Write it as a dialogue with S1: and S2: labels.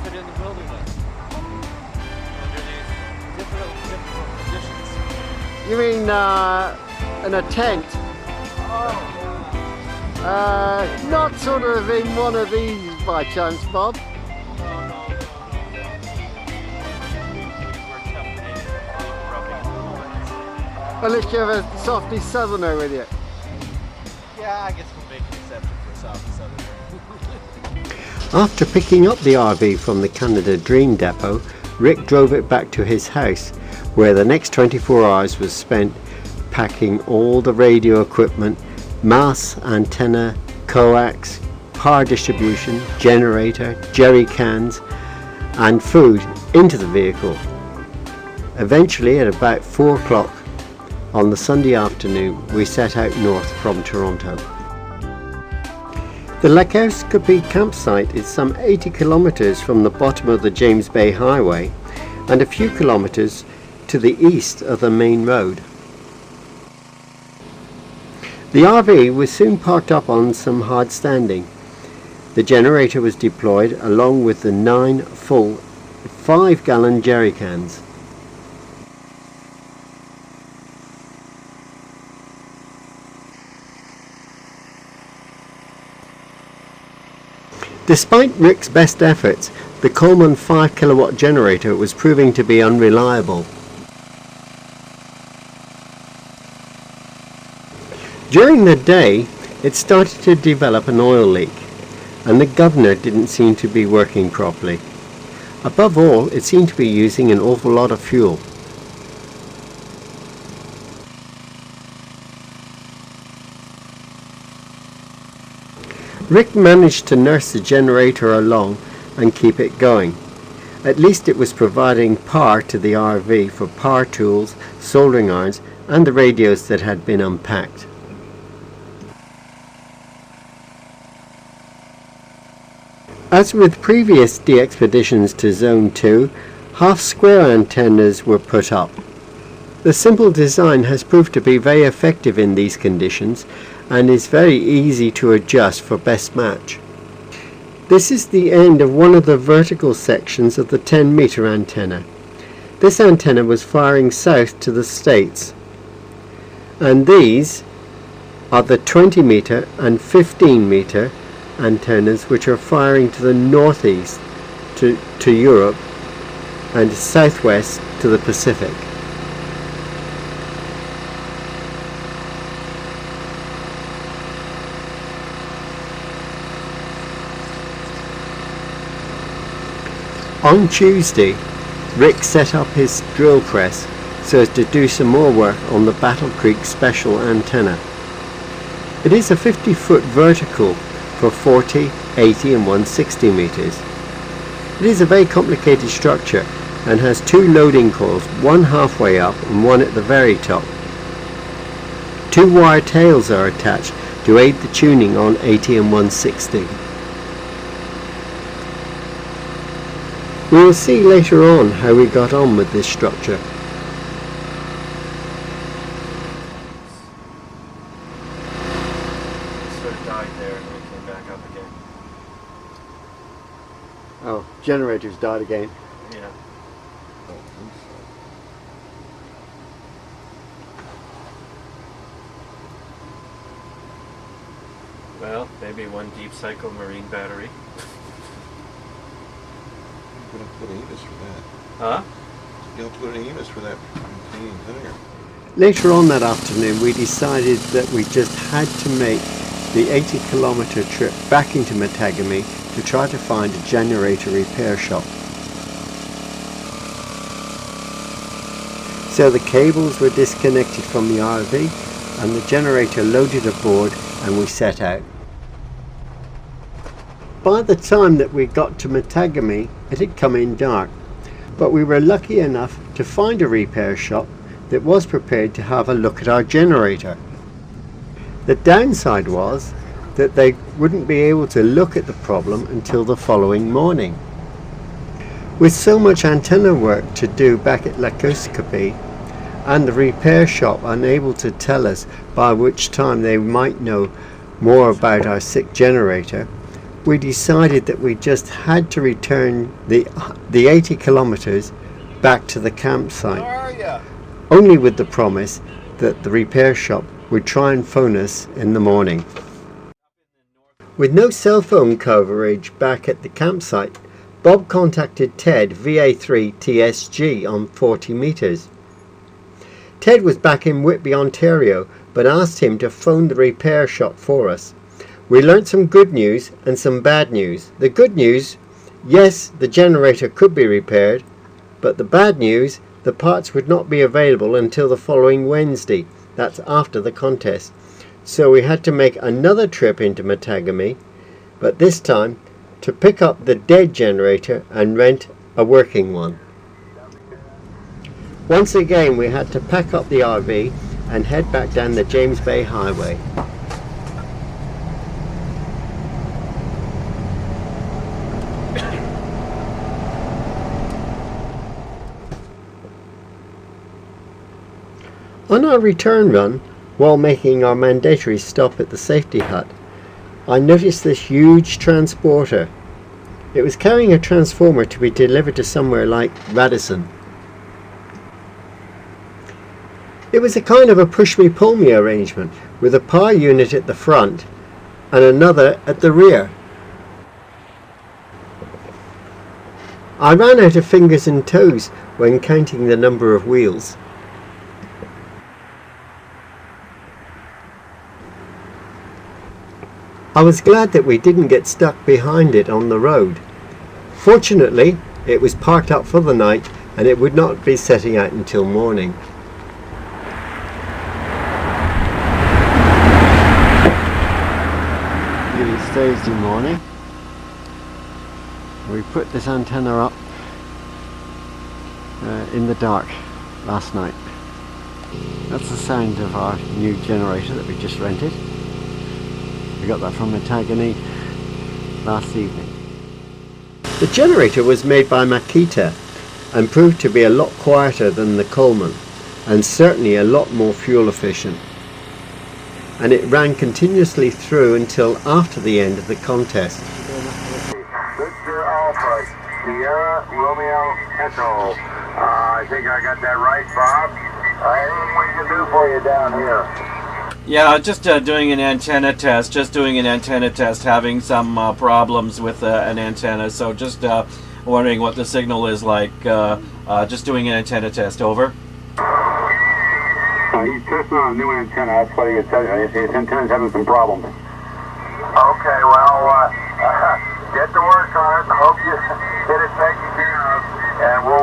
S1: it in the wilderness under these difficult conditions.
S2: You mean in a tent?
S1: Oh.
S2: Not sort of in one of these by chance, Bob?
S1: No.
S2: Unless you have a softy southerner with you.
S1: Yeah, I guess we'll make an exception for a soft southerner.
S2: After picking up the RV from the Canada Dream Depot, Rick drove it back to his house, where the next 24 hours was spent packing all the radio equipment, masts, antenna, coax, power distribution, generator, jerry cans and food into the vehicle. Eventually, at about 4 o'clock on the Sunday afternoon, we set out north from Toronto. The Cqww campsite is some 80 kilometers from the bottom of the James Bay Highway and a few kilometers to the east of the main road. The RV was soon parked up on some hard standing. The generator was deployed along with the 9 full 5-gallon jerry cans. Despite Rick's best efforts, the Coleman 5 kilowatt generator was proving to be unreliable. During the day, it started to develop an oil leak, and the governor didn't seem to be working properly. Above all, it seemed to be using an awful lot of fuel. Rick managed to nurse the generator along and keep it going. At least it was providing power to the RV for power tools, soldering irons and the radios that had been unpacked. As with previous de-expeditions to Zone 2, half-square antennas were put up. The simple design has proved to be very effective in these conditions and is very easy to adjust for best match. This is the end of one of the vertical sections of the 10-meter antenna. This antenna was firing south to the States, and these are the 20-meter and 15-meter antennas which are firing to the northeast to Europe and southwest to the Pacific. On Tuesday, Rick set up his drill press so as to do some more work on the Battle Creek special antenna. It is a 50-foot vertical for 40, 80 and 160 meters. It is a very complicated structure and has 2 loading coils, one halfway up and one at the very top. 2 wire tails are attached to aid the tuning on 80 and 160. We will see later on how we got on with this structure.
S1: Sort of died there and then came back up again.
S2: Oh, generators died again.
S1: Yeah. Well, maybe one deep cycle marine battery.
S3: You don't put an EMIS for that.
S1: Huh?
S3: You don't put an EMIS for that cleaning vinegar.
S2: Later on that afternoon, we decided that we just had to make the 80-kilometer trip back into Matagami to try to find a generator repair shop. So the cables were disconnected from the RV and the generator loaded aboard and we set out. By the time that we got to Matagami, it had come in dark, but we were lucky enough to find a repair shop that was prepared to have a look at our generator. The downside was that they wouldn't be able to look at the problem until the following morning. With so much antenna work to do back at Cqww and the repair shop unable to tell us by which time they might know more about our sick generator, we decided that we just had to return the 80 kilometers back to the campsite,
S1: How are ya?
S2: only with the promise that the repair shop would try and phone us in the morning. With no cell phone coverage back at the campsite, Bob contacted Ted VA3 TSG on 40 meters. Ted was back in Whitby, Ontario, but asked him to phone the repair shop for us. We learnt some good news and some bad news. The good news, yes, the generator could be repaired, but the bad news, the parts would not be available until the following Wednesday. That's after the contest. So we had to make another trip into Matagami, but this time to pick up the dead generator and rent a working one. Once again we had to pack up the RV and head back down the James Bay Highway. On our return run, while making our mandatory stop at the safety hut, I noticed this huge transporter. It was carrying a transformer to be delivered to somewhere like Radisson. It was a kind of a push-me-pull-me arrangement with a power unit at the front and another at the rear. I ran out of fingers and toes when counting the number of wheels. I was glad that we didn't get stuck behind it on the road. Fortunately, it was parked up for the night and it would not be setting out until morning. It is Thursday morning. We put this antenna up in the dark last night. That's the sound of our new generator that we just rented. We got that from Matagami last evening. The generator was made by Makita and proved to be a lot quieter than the Coleman and certainly a lot more fuel efficient. And it ran continuously through until after the end of the contest.
S4: Victor Alpha, Sierra Romeo Echo. I think I got that right, Bob. Anything we can do for you down here?
S1: Yeah, just doing an antenna test. Having some problems with an antenna. So just wondering what the signal is like. Just doing an antenna test. Over.
S4: He's testing on a new antenna. That's what he was telling you. His antenna's having some problems. Okay, well, get to work on it. I hope you get it taken care of, and we'll